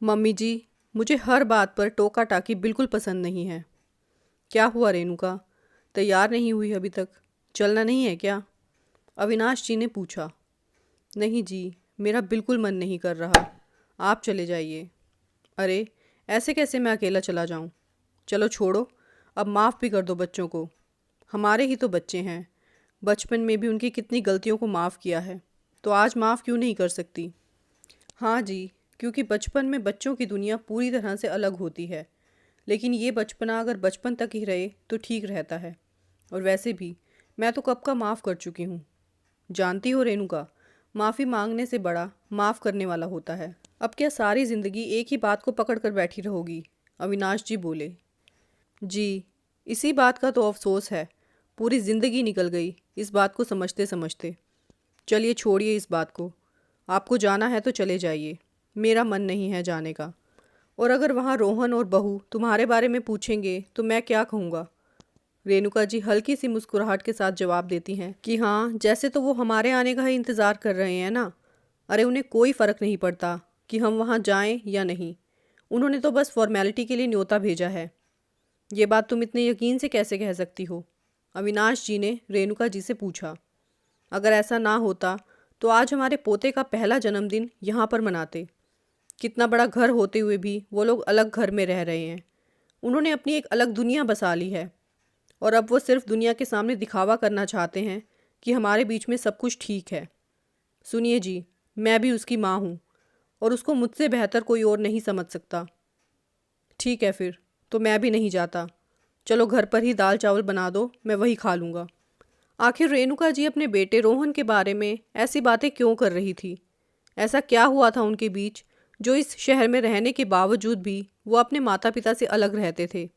Mummy जी, मुझे हर बात पर टोका टाकी बिल्कुल पसंद नहीं है। क्या हुआ रेणुका? तैयार नहीं हुई अभी तक? चलना नहीं है क्या? अविनाश जी ने पूछा। नहीं जी, मेरा बिल्कुल मन नहीं कर रहा। आप चले जाइए। अरे, ऐसे कैसे मैं अकेला चला जाऊं? चलो छोड़ो, अब माफ़ भी कर दो बच्चों को। हमारे ही तो बच्चे हैं। बचपन में भी उनकी कितनी गलतियों को माफ़ किया है, तो आज माफ़ क्यों नहीं कर सकती? हाँ जी, क्योंकि बचपन में बच्चों की दुनिया पूरी तरह से अलग होती है। लेकिन ये बचपना अगर बचपन तक ही रहे तो ठीक रहता है। और वैसे भी मैं तो कब का माफ़ कर चुकी हूँ। जानती हो रेणुका, माफ़ी मांगने से बड़ा माफ़ करने वाला होता है। अब क्या सारी ज़िंदगी एक ही बात को पकड़ कर बैठी रहोगी? अविनाश जी बोले। जी, इसी बात का तो अफसोस है। पूरी ज़िंदगी निकल गई इस बात को समझते समझते। चलिए छोड़िए इस बात को। आपको जाना है तो चले जाइए। मेरा मन नहीं है जाने का। और अगर वहाँ रोहन और बहू तुम्हारे बारे में पूछेंगे तो मैं क्या कहूँगा? रेणुका जी हल्की सी मुस्कुराहट के साथ जवाब देती हैं कि हाँ, जैसे तो वो हमारे आने का ही इंतज़ार कर रहे हैं ना। अरे उन्हें कोई फ़र्क नहीं पड़ता कि हम वहाँ जाएं या नहीं। उन्होंने तो बस फॉर्मेलिटी के लिए न्योता भेजा है। ये बात तुम इतने यकीन से कैसे कह सकती हो? अविनाश जी ने रेणुका जी से पूछा। अगर ऐसा ना होता तो आज हमारे पोते का पहला जन्मदिन यहाँ पर मनाते। कितना बड़ा घर होते हुए भी वो लोग अलग घर में रह रहे हैं। उन्होंने अपनी एक अलग दुनिया बसा ली है। और अब वो सिर्फ दुनिया के सामने दिखावा करना चाहते हैं कि हमारे बीच में सब कुछ ठीक है। सुनिए जी, मैं भी उसकी माँ हूँ और उसको मुझसे बेहतर कोई और नहीं समझ सकता। ठीक है फिर, तो मैं भी नहीं जाता। चलो घर पर ही दाल चावल बना दो, मैं वही खा लूँगा। आखिर रेणुका जी अपने बेटे रोहन के बारे में ऐसी बातें क्यों कर रही थी? ऐसा क्या हुआ था उनके बीच जो इस शहर में रहने के बावजूद भी वो अपने माता पिता से अलग रहते थे?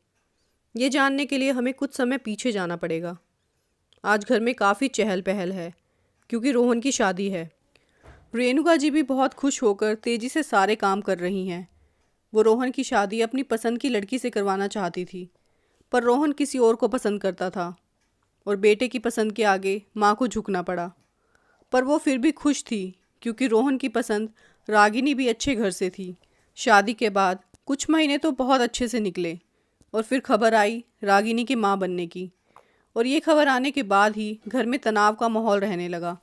ये जानने के लिए हमें कुछ समय पीछे जाना पड़ेगा। आज घर में काफ़ी चहल पहल है क्योंकि रोहन की शादी है। रेणुका जी भी बहुत खुश होकर तेज़ी से सारे काम कर रही हैं। वो रोहन की शादी अपनी पसंद की लड़की से करवाना चाहती थी, पर रोहन किसी और को पसंद करता था और बेटे की पसंद के आगे माँ को झुकना पड़ा। पर वो फिर भी खुश थी क्योंकि रोहन की पसंद रागिनी भी अच्छे घर से थी। शादी के बाद कुछ महीने तो बहुत अच्छे से निकले और फिर खबर आई रागिनी की माँ बनने की। और ये खबर आने के बाद ही घर में तनाव का माहौल रहने लगा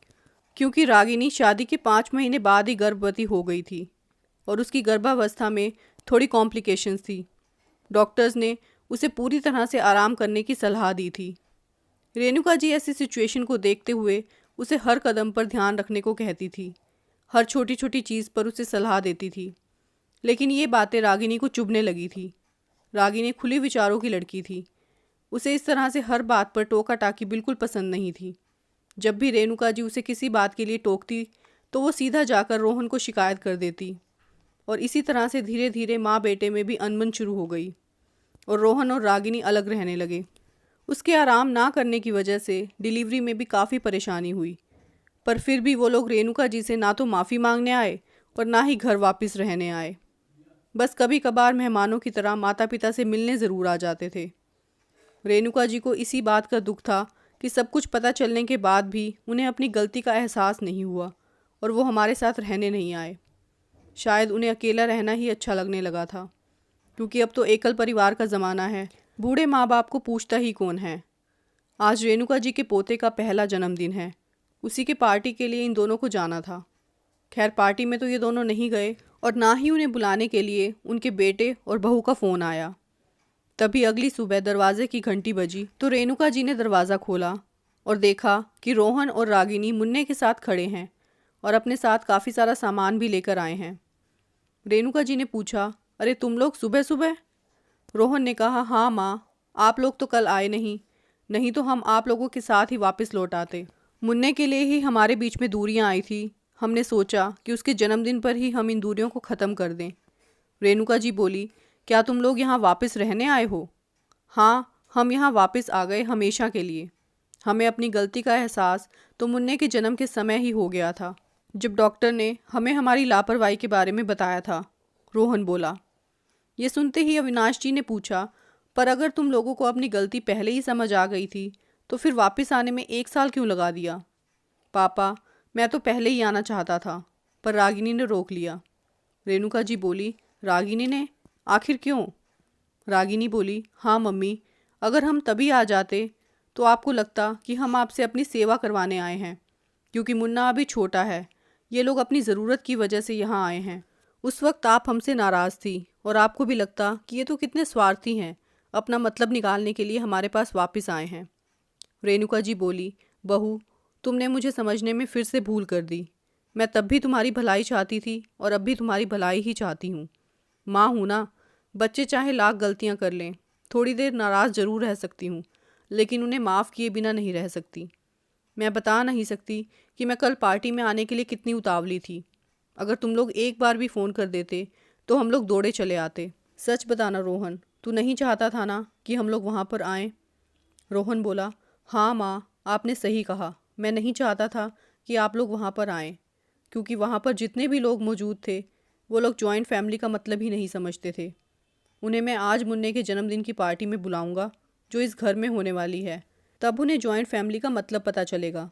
क्योंकि रागिनी शादी के 5 महीने बाद ही गर्भवती हो गई थी और उसकी गर्भावस्था में थोड़ी कॉम्प्लिकेशंस थी। डॉक्टर्स ने उसे पूरी तरह से आराम करने की सलाह दी थी। रेणुका जी ऐसी सिचुएशन को देखते हुए उसे हर कदम पर ध्यान रखने को कहती थी, हर छोटी छोटी चीज़ पर उसे सलाह देती थी। लेकिन ये बातें रागिनी को चुभने लगी थी। रागिनी खुले विचारों की लड़की थी। उसे इस तरह से हर बात पर टोका टाकी बिल्कुल पसंद नहीं थी। जब भी रेणुका जी उसे किसी बात के लिए टोकती तो वो सीधा जाकर रोहन को शिकायत कर देती। और इसी तरह से धीरे धीरे माँ बेटे में भी अनबन शुरू हो गई और रोहन और रागिनी अलग रहने लगे। उसके आराम ना करने की वजह से डिलीवरी में भी काफ़ी परेशानी हुई। पर फिर भी वो लोग रेणुका जी से ना तो माफ़ी मांगने आए और ना ही घर वापस रहने आए। बस कभी कभार मेहमानों की तरह माता पिता से मिलने ज़रूर आ जाते थे। रेणुका जी को इसी बात का दुख था कि सब कुछ पता चलने के बाद भी उन्हें अपनी गलती का एहसास नहीं हुआ और वो हमारे साथ रहने नहीं आए। शायद उन्हें अकेला रहना ही अच्छा लगने लगा था क्योंकि अब तो एकल परिवार का ज़माना है। बूढ़े माँ बाप को पूछता ही कौन है। आज रेणुका जी के पोते का पहला जन्मदिन है। उसी के पार्टी के लिए इन दोनों को जाना था। खैर पार्टी में तो ये दोनों नहीं गए और ना ही उन्हें बुलाने के लिए उनके बेटे और बहू का फ़ोन आया। तभी अगली सुबह दरवाजे की घंटी बजी तो रेणुका जी ने दरवाज़ा खोला और देखा कि रोहन और रागिनी मुन्ने के साथ खड़े हैं और अपने साथ काफ़ी सारा सामान भी लेकर आए हैं। रेणुका जी ने पूछा, अरे तुम लोग सुबह सुबह? रोहन ने कहा, हाँ माँ, आप लोग तो कल आए नहीं, नहीं तो हम आप लोगों के साथ ही वापस लौट आते। मुन्ने के लिए ही हमारे बीच में दूरियां आई थी। हमने सोचा कि उसके जन्मदिन पर ही हम इन दूरियों को ख़त्म कर दें। रेणुका जी बोली, क्या तुम लोग यहाँ वापस रहने आए हो? हाँ, हम यहाँ वापस आ गए हमेशा के लिए। हमें अपनी गलती का एहसास तो मुन्ने के जन्म के समय ही हो गया था, जब डॉक्टर ने हमें हमारी लापरवाही के बारे में बताया था। रोहन बोला। ये सुनते ही अविनाश जी ने पूछा, पर अगर तुम लोगों को अपनी गलती पहले ही समझ आ गई थी तो फिर वापस आने में 1 साल क्यों लगा दिया? पापा, मैं तो पहले ही आना चाहता था, पर रागिनी ने रोक लिया। रेणुका जी बोली, रागिनी ने, आखिर क्यों? रागिनी बोली, हाँ मम्मी, अगर हम तभी आ जाते तो आपको लगता कि हम आपसे अपनी सेवा करवाने आए हैं, क्योंकि मुन्ना अभी छोटा है। ये लोग अपनी ज़रूरत की वजह से यहाँ आए हैं। उस वक्त आप हमसे नाराज़ थी और आपको भी लगता कि ये तो कितने स्वार्थी हैं, अपना मतलब निकालने के लिए हमारे पास वापस आए हैं। रेणुका जी बोली, बहू, तुमने मुझे समझने में फिर से भूल कर दी। मैं तब भी तुम्हारी भलाई चाहती थी और अब भी तुम्हारी भलाई ही चाहती हूँ। माँ हूँ ना, बच्चे चाहे लाख गलतियाँ कर लें, थोड़ी देर नाराज़ ज़रूर रह सकती हूँ, लेकिन उन्हें माफ़ किए बिना नहीं रह सकती। मैं बता नहीं सकती कि मैं कल पार्टी में आने के लिए कितनी उतावली थी। अगर तुम लोग एक बार भी फ़ोन कर देते तो हम लोग दौड़े चले आते। सच बताना रोहन, तू नहीं चाहता था ना कि हम लोग वहाँ पर आएँ? रोहन बोला, हाँ माँ, आपने सही कहा। मैं नहीं चाहता था कि आप लोग वहाँ पर आएँ, क्योंकि वहाँ पर जितने भी लोग मौजूद थे वो लोग जॉइंट फैमिली का मतलब ही नहीं समझते थे। उन्हें मैं आज मुन्ने के जन्मदिन की पार्टी में बुलाऊंगा जो इस घर में होने वाली है, तब उन्हें जॉइंट फैमिली का मतलब पता चलेगा।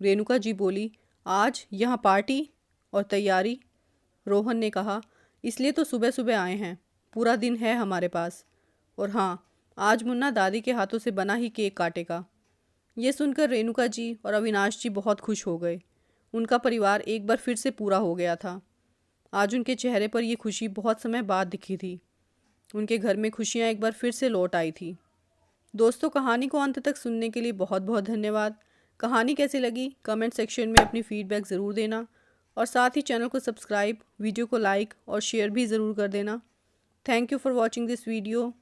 रेणुका जी बोली, आज यहाँ पार्टी और तैयारी? रोहन ने कहा, इसलिए तो सुबह सुबह आए हैं, पूरा दिन है हमारे पास। और हाँ, आज मुन्ना दादी के हाथों से बना ही केक काटेगा। ये सुनकर रेणुका जी और अविनाश जी बहुत खुश हो गए। उनका परिवार एक बार फिर से पूरा हो गया था। आज उनके चेहरे पर ये खुशी बहुत समय बाद दिखी थी। उनके घर में खुशियाँ एक बार फिर से लौट आई थी। दोस्तों, कहानी को अंत तक सुनने के लिए बहुत बहुत धन्यवाद। कहानी कैसी लगी कमेंट सेक्शन में अपनी फीडबैक ज़रूर देना, और साथ ही चैनल को सब्सक्राइब, वीडियो को लाइक और शेयर भी ज़रूर कर देना। Thank you for watching this video.